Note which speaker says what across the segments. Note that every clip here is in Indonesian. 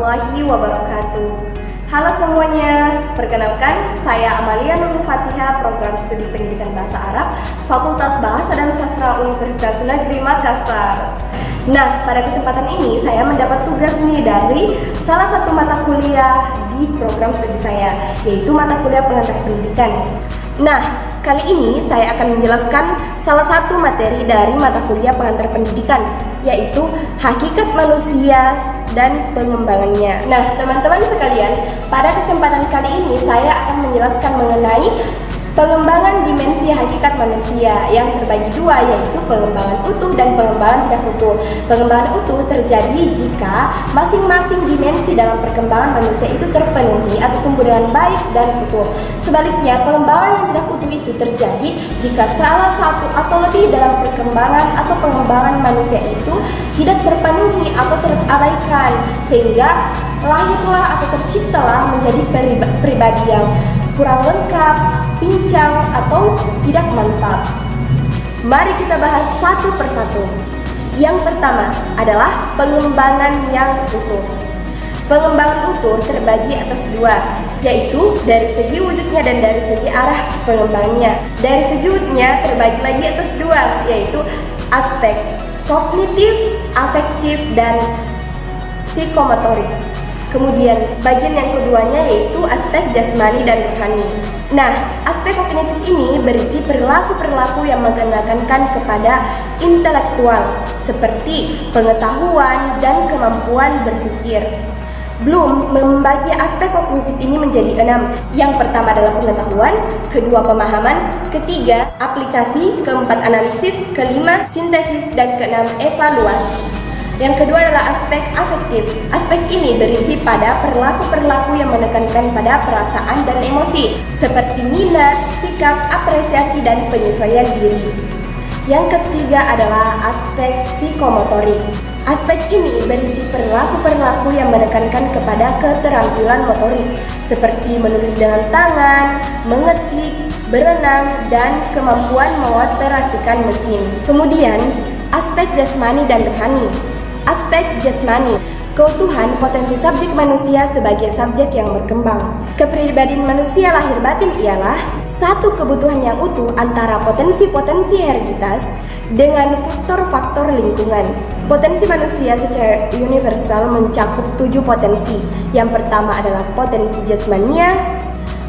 Speaker 1: warahmatullahi wabarakatuh. Halo semuanya, perkenalkan saya Amalia Nurul Fatihah, Program Studi Pendidikan Bahasa Arab, Fakultas Bahasa dan Sastra Universitas Negeri Makassar. Nah, pada kesempatan ini saya mendapat tugas nih dari salah satu mata kuliah di program studi saya, yaitu mata kuliah pengantar pendidikan. Nah, kali ini saya akan menjelaskan salah satu materi dari mata kuliah pengantar pendidikan, yaitu hakikat manusia dan pengembangannya. Nah, teman-teman sekalian, pada kesempatan kali ini saya akan menjelaskan mengenai pengembangan dimensi hakikat manusia yang terbagi dua, yaitu pengembangan utuh dan pengembangan tidak utuh. Pengembangan utuh terjadi jika masing-masing dimensi dalam perkembangan manusia itu terpenuhi atau tumbuh dengan baik dan utuh. Sebaliknya, pengembangan yang tidak utuh itu terjadi jika salah satu atau lebih dalam perkembangan atau pengembangan manusia itu tidak terpenuhi atau terabaikan, sehingga lahirlah atau terciptalah menjadi pribadi yang kurang lengkap, pincang, atau tidak mantap. Mari kita bahas satu persatu. Yang pertama adalah pengembangan yang utuh. Pengembangan utuh terbagi atas dua, yaitu dari segi wujudnya dan dari segi arah pengembangannya. Dari segi wujudnya terbagi lagi atas dua, yaitu aspek kognitif, afektif, dan psikomotorik. Kemudian bagian yang keduanya yaitu aspek jasmani dan rohani. Nah, aspek kognitif ini berisi perilaku-perilaku yang mengenakan kepada intelektual, seperti pengetahuan dan kemampuan berpikir. Bloom membagi aspek kognitif ini menjadi 6. Yang pertama adalah pengetahuan, kedua pemahaman, ketiga aplikasi, keempat analisis, kelima sintesis, dan keenam evaluasi. Yang kedua adalah aspek afektif. Aspek ini berisi pada perilaku-perilaku yang menekankan pada perasaan dan emosi, seperti minat, sikap, apresiasi, dan penyesuaian diri. Yang ketiga adalah aspek psikomotorik. Aspek ini berisi perilaku-perilaku yang menekankan kepada keterampilan motorik, seperti menulis dengan tangan, mengetik, berenang, dan kemampuan mengoperasikan mesin. Kemudian, aspek jasmani dan rohani. Aspek jasmani, keutuhan potensi subjek manusia sebagai subjek yang berkembang. Kepribadian manusia lahir batin ialah satu kebutuhan yang utuh antara potensi-potensi hereditas dengan faktor-faktor lingkungan. Potensi manusia secara universal mencakup 7 potensi. Yang pertama adalah potensi jasmania,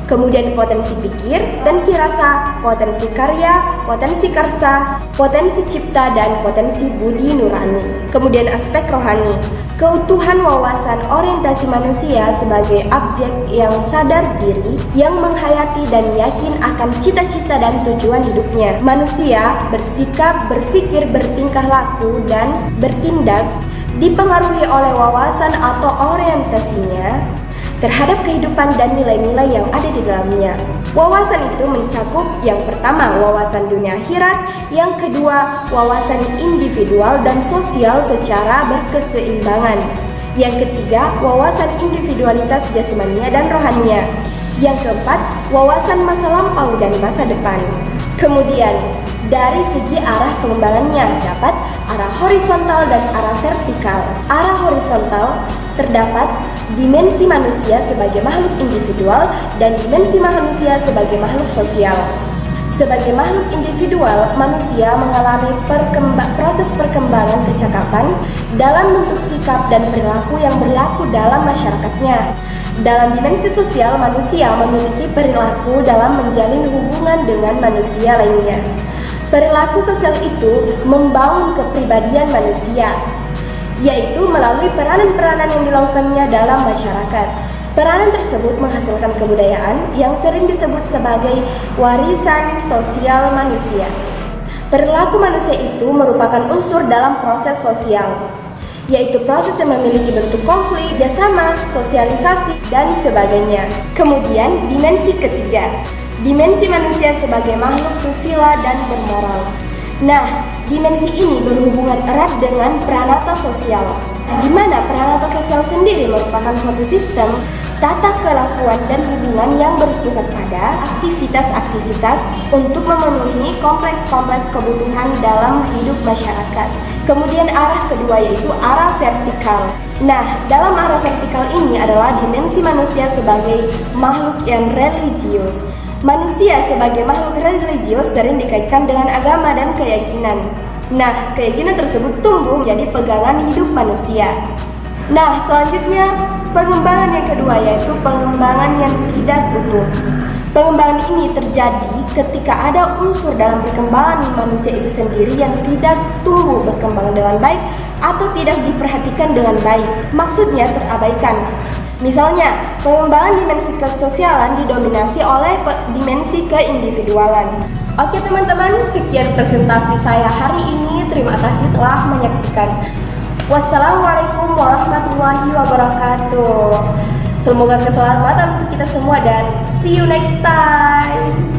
Speaker 1: kemudian potensi pikir, potensi rasa, potensi karya, potensi karsa, potensi cipta, dan potensi budi nurani. Kemudian aspek rohani, keutuhan wawasan orientasi manusia sebagai objek yang sadar diri, yang menghayati dan yakin akan cita-cita dan tujuan hidupnya. Manusia bersikap, berpikir, bertingkah laku, dan bertindak dipengaruhi oleh wawasan atau orientasinya terhadap kehidupan dan nilai-nilai yang ada di dalamnya. Wawasan itu mencakup yang pertama wawasan dunia akhirat, yang kedua wawasan individual dan sosial secara berkeseimbangan, yang ketiga wawasan individualitas jasmania dan rohania, yang keempat wawasan masa lampau dan masa depan. Kemudian dari segi arah pengembangannya dapat arah horizontal dan arah vertikal. Arah horizontal terdapat dimensi manusia sebagai makhluk individual dan dimensi manusia sebagai makhluk sosial. Sebagai makhluk individual, manusia mengalami proses perkembangan kecakapan dalam bentuk sikap dan perilaku yang berlaku dalam masyarakatnya. Dalam dimensi sosial, manusia memiliki perilaku dalam menjalin hubungan dengan manusia lainnya. Perilaku sosial itu membangun kepribadian manusia, yaitu melalui peranan-peranan yang dilakukannya dalam masyarakat. Peranan tersebut menghasilkan kebudayaan yang sering disebut sebagai warisan sosial manusia. Perilaku manusia itu merupakan unsur dalam proses sosial, yaitu proses yang memiliki bentuk konflik, kerjasama, sosialisasi, dan sebagainya. Kemudian dimensi ketiga, dimensi manusia sebagai makhluk susila dan bermoral. Nah, dimensi ini berhubungan erat dengan pranata sosial, di mana pranata sosial sendiri merupakan suatu sistem tata kelakuan dan hubungan yang berpusat pada aktivitas-aktivitas untuk memenuhi kompleks-kompleks kebutuhan dalam hidup masyarakat. Kemudian arah kedua yaitu arah vertikal. Nah, dalam arah vertikal ini adalah dimensi manusia sebagai makhluk yang religius. Manusia sebagai makhluk religius sering dikaitkan dengan agama dan keyakinan. Nah, keyakinan tersebut tumbuh menjadi pegangan hidup manusia. Nah, selanjutnya pengembangan yang kedua yaitu pengembangan yang tidak utuh. Pengembangan ini terjadi ketika ada unsur dalam perkembangan manusia itu sendiri yang tidak tumbuh berkembang dengan baik atau tidak diperhatikan dengan baik. Maksudnya terabaikan. Misalnya, pengembangan dimensi kesosialan didominasi oleh dimensi keindividualan. Oke teman-teman, sekian presentasi saya hari ini. Terima kasih telah menyaksikan. Wassalamualaikum warahmatullahi wabarakatuh. Semoga keselamatan untuk kita semua dan see you next time.